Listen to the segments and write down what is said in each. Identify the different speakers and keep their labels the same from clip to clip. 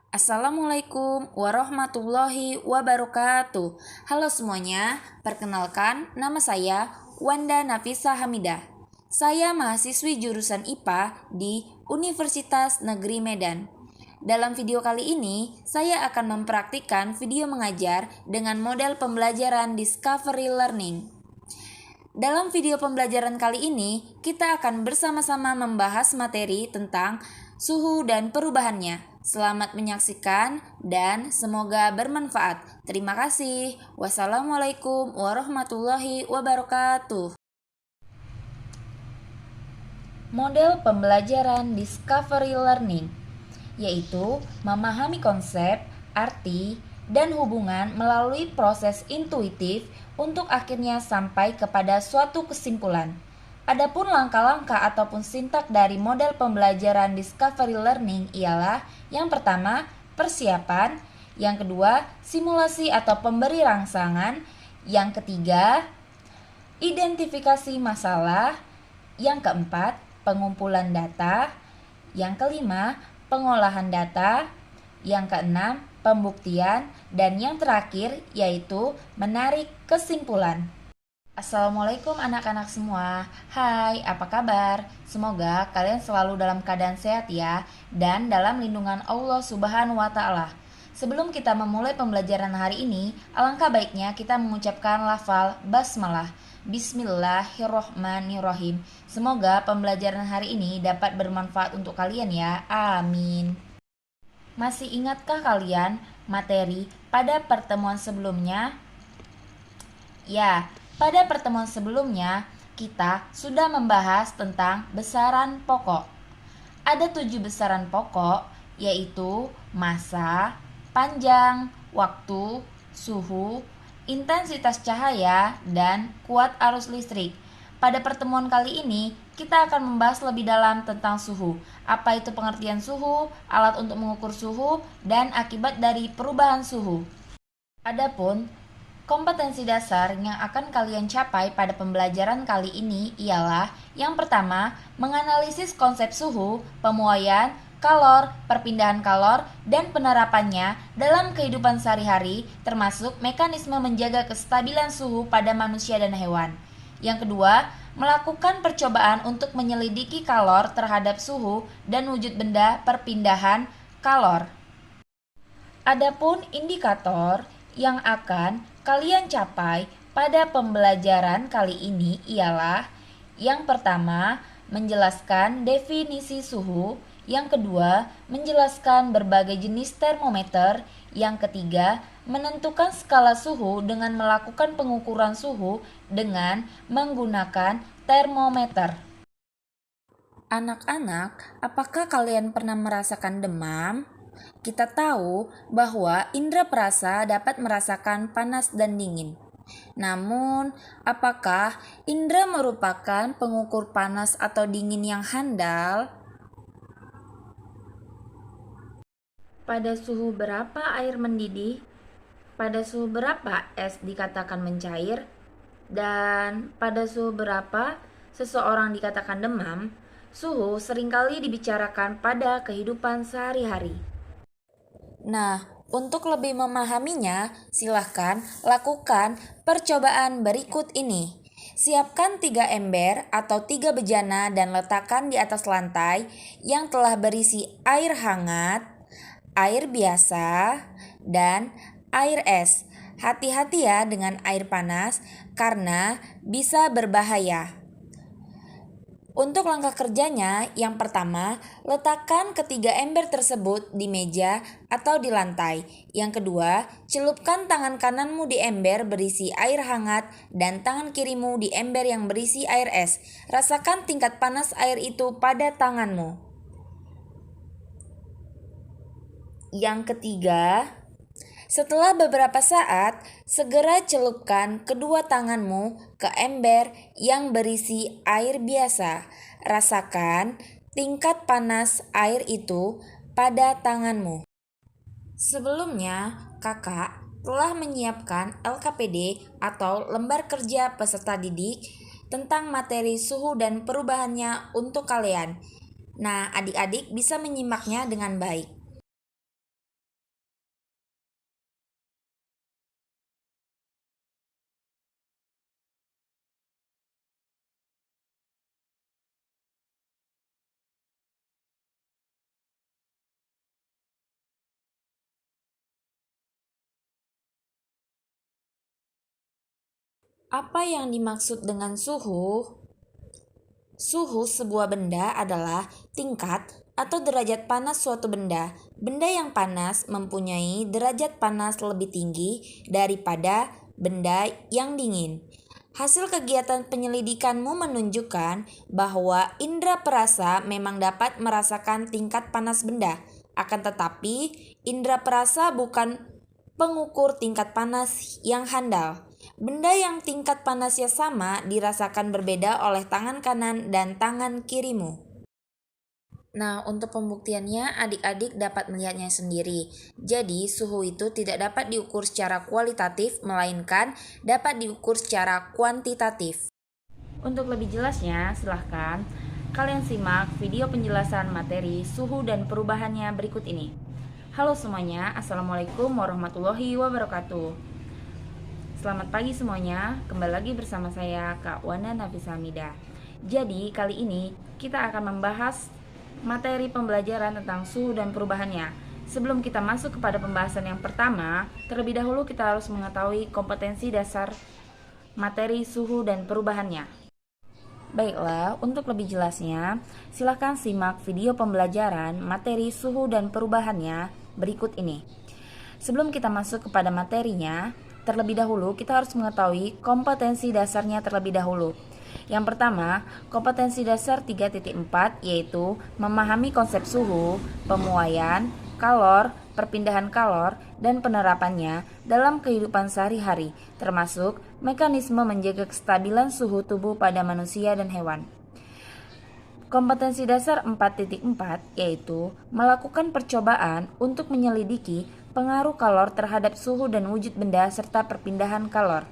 Speaker 1: Assalamualaikum warahmatullahi wabarakatuh. Halo semuanya, perkenalkan nama saya Wanda Nafisa Hamidah. Saya mahasiswi jurusan IPA di Universitas Negeri Medan. Dalam video kali ini, saya akan mempraktikkan video mengajar dengan model pembelajaran Discovery Learning. Dalam video pembelajaran kali ini, kita akan bersama-sama membahas materi tentang suhu dan perubahannya. Selamat menyaksikan dan semoga bermanfaat. Terima kasih. Wassalamualaikum warahmatullahi wabarakatuh. Model pembelajaran Discovery Learning yaitu memahami konsep, arti, dan hubungan melalui proses intuitif untuk akhirnya sampai kepada suatu kesimpulan. Adapun langkah-langkah ataupun sintak dari model pembelajaran Discovery Learning ialah yang pertama, persiapan, yang kedua, simulasi atau pemberi rangsangan, yang ketiga, identifikasi masalah, yang keempat, pengumpulan data, yang kelima, pengolahan data, yang keenam, pembuktian, dan yang terakhir yaitu menarik kesimpulan. Assalamualaikum anak-anak semua. Hai, apa kabar? Semoga kalian selalu dalam keadaan sehat ya, dan dalam lindungan Allah Subhanahu wa Ta'ala. Sebelum kita memulai pembelajaran hari ini, alangkah baiknya kita mengucapkan lafal basmalah. Bismillahirrohmanirrohim. Semoga pembelajaran hari ini dapat bermanfaat untuk kalian ya. Amin. Masih ingatkah kalian materi pada pertemuan sebelumnya? Ya, pada pertemuan sebelumnya, kita sudah membahas tentang besaran pokok. Ada 7 besaran pokok, yaitu massa, panjang, waktu, suhu, intensitas cahaya, dan kuat arus listrik. Pada pertemuan kali ini, kita akan membahas lebih dalam tentang suhu. Apa itu pengertian suhu, alat untuk mengukur suhu, dan akibat dari perubahan suhu. Adapun kompetensi dasar yang akan kalian capai pada pembelajaran kali ini ialah yang pertama, menganalisis konsep suhu, pemuaian, kalor, perpindahan kalor, dan penerapannya dalam kehidupan sehari-hari, termasuk mekanisme menjaga kestabilan suhu pada manusia dan hewan. Yang kedua, melakukan percobaan untuk menyelidiki kalor terhadap suhu dan wujud benda perpindahan kalor. Adapun indikator yang akan kalian capai pada pembelajaran kali ini ialah yang pertama, menjelaskan definisi suhu, yang kedua, menjelaskan berbagai jenis termometer, yang ketiga, menentukan skala suhu dengan melakukan pengukuran suhu dengan menggunakan termometer. Anak-anak, apakah kalian pernah merasakan demam? Kita tahu bahwa indera perasa dapat merasakan panas dan dingin. Namun, apakah indera merupakan pengukur panas atau dingin yang handal? Pada suhu berapa air mendidih? Pada suhu berapa es dikatakan mencair? Dan pada suhu berapa seseorang dikatakan demam? Suhu seringkali dibicarakan pada kehidupan sehari-hari. Nah, untuk lebih memahaminya, silahkan lakukan percobaan berikut ini. Siapkan 3 ember atau 3 bejana dan letakkan di atas lantai yang telah berisi air hangat, air biasa, dan air es. Hati-hati ya dengan air panas karena bisa berbahaya. Untuk langkah kerjanya, yang pertama, letakkan ketiga ember tersebut di meja atau di lantai. Yang kedua, celupkan tangan kananmu di ember berisi air hangat dan tangan kirimu di ember yang berisi air es. Rasakan tingkat panas air itu pada tanganmu. Yang ketiga, setelah beberapa saat, segera celupkan kedua tanganmu ke ember yang berisi air biasa. Rasakan tingkat panas air itu pada tanganmu. Sebelumnya, kakak telah menyiapkan LKPD atau lembar kerja peserta didik tentang materi suhu dan perubahannya untuk kalian. Nah, adik-adik bisa menyimaknya dengan baik. Apa yang dimaksud dengan suhu? Suhu sebuah benda adalah tingkat atau derajat panas suatu benda. Benda yang panas mempunyai derajat panas lebih tinggi daripada benda yang dingin. Hasil kegiatan penyelidikanmu menunjukkan bahwa indera perasa memang dapat merasakan tingkat panas benda. Akan tetapi, indera perasa bukan pengukur tingkat panas yang handal. Benda yang tingkat panasnya sama dirasakan berbeda oleh tangan kanan dan tangan kirimu. Nah, untuk pembuktiannya adik-adik dapat melihatnya sendiri. Jadi, suhu itu tidak dapat diukur secara kualitatif, melainkan dapat diukur secara kuantitatif. Untuk lebih jelasnya, silahkan kalian simak video penjelasan materi suhu dan perubahannya berikut ini. Halo semuanya, Assalamualaikum warahmatullahi wabarakatuh. Selamat pagi semuanya, kembali lagi bersama saya Kak Wanda Nafisa Hamida. Jadi kali ini kita akan membahas materi pembelajaran tentang suhu dan perubahannya. Sebelum kita masuk kepada pembahasan yang pertama, terlebih dahulu kita harus mengetahui kompetensi dasar materi suhu dan perubahannya. Baiklah, untuk lebih jelasnya, silakan simak video pembelajaran materi suhu dan perubahannya berikut ini. Sebelum kita masuk kepada materinya, terlebih dahulu kita harus mengetahui kompetensi dasarnya terlebih dahulu. Yang pertama, kompetensi dasar 3.4 yaitu memahami konsep suhu, pemuaian, kalor, perpindahan kalor, dan penerapannya dalam kehidupan sehari-hari, termasuk mekanisme menjaga kestabilan suhu tubuh pada manusia dan hewan. Kompetensi dasar 4.4 yaitu melakukan percobaan untuk menyelidiki pengaruh kalor terhadap suhu dan wujud benda serta perpindahan kalor.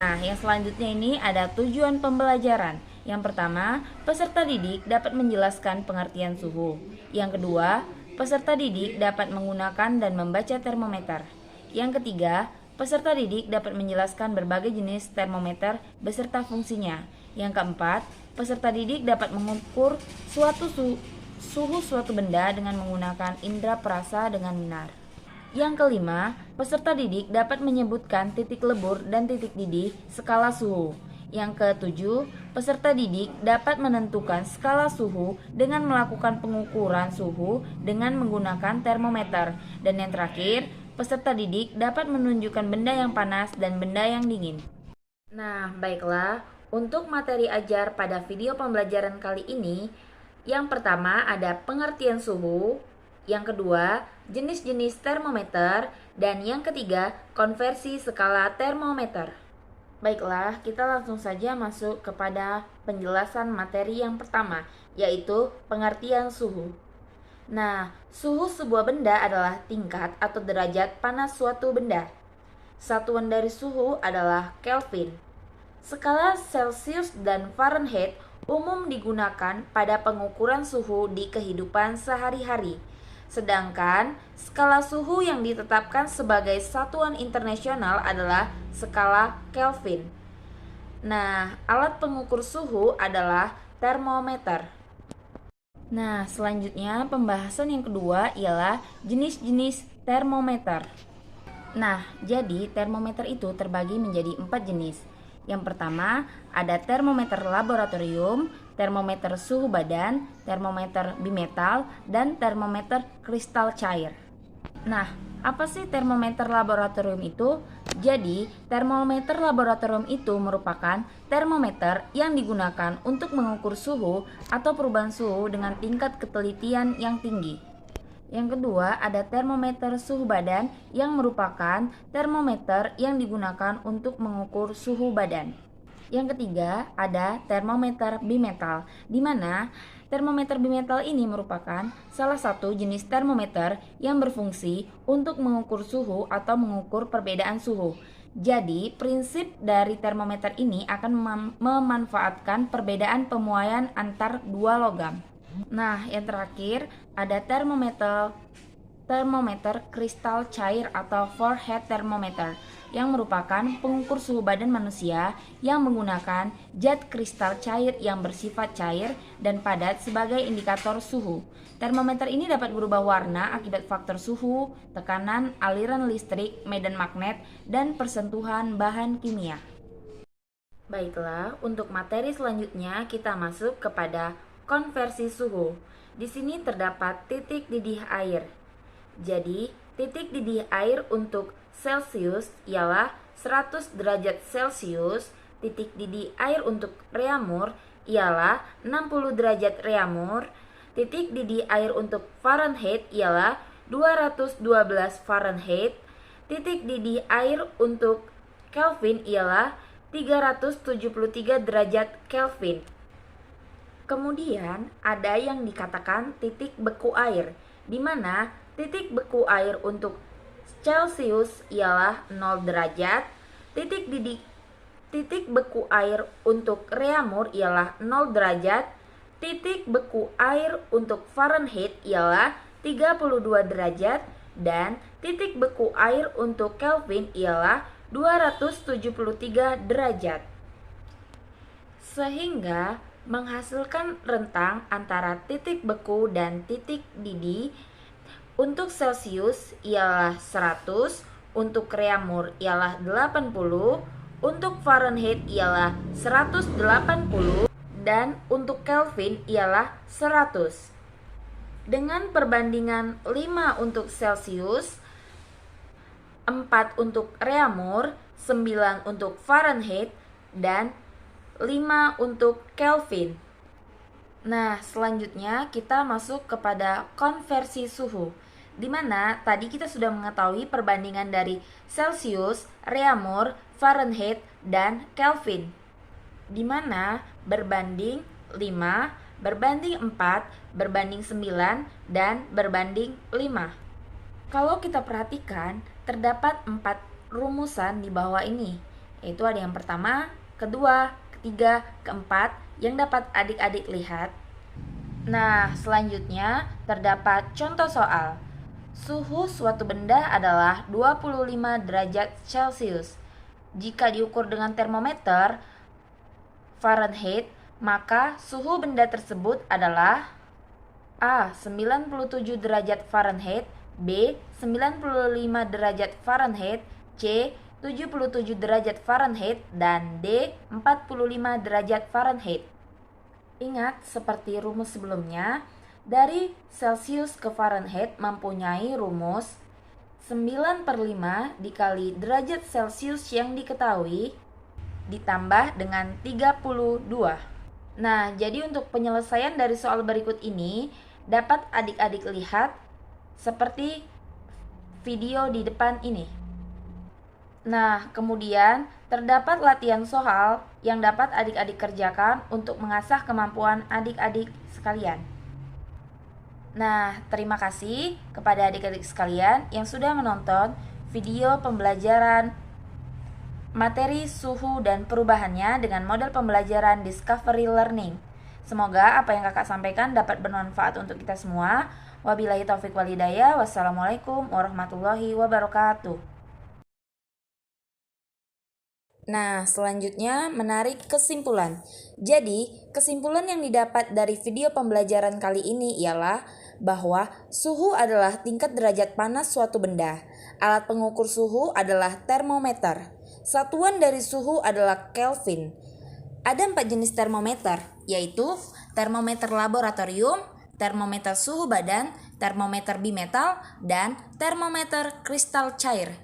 Speaker 1: Nah, yang selanjutnya ini ada tujuan pembelajaran. Yang pertama, peserta didik dapat menjelaskan pengertian suhu. Yang kedua, peserta didik dapat menggunakan dan membaca termometer. Yang ketiga, peserta didik dapat menjelaskan berbagai jenis termometer beserta fungsinya. Yang keempat, peserta didik dapat mengukur suhu suatu benda dengan menggunakan indera perasa dengan benar. Yang kelima, peserta didik dapat menyebutkan titik lebur dan titik didih skala suhu. Yang ketujuh, peserta didik dapat menentukan skala suhu dengan melakukan pengukuran suhu dengan menggunakan termometer. Dan yang terakhir, peserta didik dapat menunjukkan benda yang panas dan benda yang dingin. Nah, baiklah, untuk materi ajar pada video pembelajaran kali ini, yang pertama ada pengertian suhu, yang kedua, jenis-jenis termometer, dan yang ketiga, konversi skala termometer. Baiklah, kita langsung saja masuk kepada penjelasan materi yang pertama, yaitu pengertian suhu. Nah, suhu sebuah benda adalah tingkat atau derajat panas suatu benda. Satuan dari suhu adalah Kelvin. Skala Celcius dan Fahrenheit umum digunakan pada pengukuran suhu di kehidupan sehari-hari. Sedangkan skala suhu yang ditetapkan sebagai satuan internasional adalah skala Kelvin. Nah, alat pengukur suhu adalah termometer. Nah, selanjutnya pembahasan yang kedua ialah jenis-jenis termometer. Nah, jadi termometer itu terbagi menjadi 4 jenis. Yang pertama, ada termometer laboratorium, termometer suhu badan, termometer bimetal, dan termometer kristal cair. Nah, apa sih termometer laboratorium itu? Jadi, termometer laboratorium itu merupakan termometer yang digunakan untuk mengukur suhu atau perubahan suhu dengan tingkat ketelitian yang tinggi. Yang kedua, ada termometer suhu badan yang merupakan termometer yang digunakan untuk mengukur suhu badan. Yang ketiga, ada termometer bimetal, di mana termometer bimetal ini merupakan salah satu jenis termometer yang berfungsi untuk mengukur suhu atau mengukur perbedaan suhu. Jadi, prinsip dari termometer ini akan memanfaatkan perbedaan pemuaian antar dua logam. Nah, yang terakhir ada termometer kristal cair atau forehead thermometer yang merupakan pengukur suhu badan manusia yang menggunakan zat kristal cair yang bersifat cair dan padat sebagai indikator suhu. Termometer ini dapat berubah warna akibat faktor suhu, tekanan, aliran listrik, medan magnet, dan persentuhan bahan kimia. Baiklah, untuk materi selanjutnya kita masuk kepada konversi suhu. Di sini terdapat titik didih air. Jadi, titik didih air untuk Celsius ialah 100 derajat Celcius, titik didih air untuk reamur ialah 60 derajat reamur, titik didih air untuk Fahrenheit ialah 212 Fahrenheit, titik didih air untuk Kelvin ialah 373 derajat Kelvin. Kemudian ada yang dikatakan titik beku air, di mana titik beku air untuk Celsius ialah 0 derajat, titik beku air untuk reamur ialah 0 derajat, titik beku air untuk Fahrenheit ialah 32 derajat, dan titik beku air untuk Kelvin ialah 273 derajat. Sehingga menghasilkan rentang antara titik beku dan titik didih. Untuk Celsius ialah 100, untuk reamur ialah 80, untuk Fahrenheit ialah 180, dan untuk Kelvin ialah 100. Dengan perbandingan 5 untuk Celsius, 4 untuk reamur, 9 untuk Fahrenheit, dan 5 untuk Kelvin. Nah, selanjutnya kita masuk kepada konversi suhu, di mana tadi kita sudah mengetahui perbandingan dari Celsius, reamur, Fahrenheit, dan Kelvin, di mana berbanding 5, berbanding 4, berbanding 9, dan berbanding 5. Kalau kita perhatikan, terdapat 4 rumusan di bawah ini, yaitu ada yang pertama, kedua, ketiga, keempat, yang dapat adik-adik lihat. Nah, selanjutnya terdapat contoh soal. Suhu suatu benda adalah 25 derajat Celcius. Jika diukur dengan termometer Fahrenheit, maka suhu benda tersebut adalah A. 97 derajat Fahrenheit, B. 95 derajat Fahrenheit, C. 77 derajat Fahrenheit, dan D. 45 derajat Fahrenheit. Ingat, seperti rumus sebelumnya, dari Celsius ke Fahrenheit mempunyai rumus 9/5 dikali derajat Celsius yang diketahui ditambah dengan 32. Nah, jadi untuk penyelesaian dari soal berikut ini dapat adik-adik lihat seperti video di depan ini. Nah, kemudian terdapat latihan soal yang dapat adik-adik kerjakan untuk mengasah kemampuan adik-adik sekalian. Nah, terima kasih kepada adik-adik sekalian yang sudah menonton video pembelajaran materi suhu dan perubahannya dengan model pembelajaran Discovery Learning. Semoga apa yang kakak sampaikan dapat bermanfaat untuk kita semua. Wabillahi taufiq wal hidayah. Wassalamualaikum warahmatullahi wabarakatuh. Nah, selanjutnya menarik kesimpulan. Jadi, kesimpulan yang didapat dari video pembelajaran kali ini ialah bahwa suhu adalah tingkat derajat panas suatu benda. Alat pengukur suhu adalah termometer. Satuan dari suhu adalah Kelvin. Ada 4 jenis termometer, yaitu termometer laboratorium, termometer suhu badan, termometer bimetal, dan termometer kristal cair.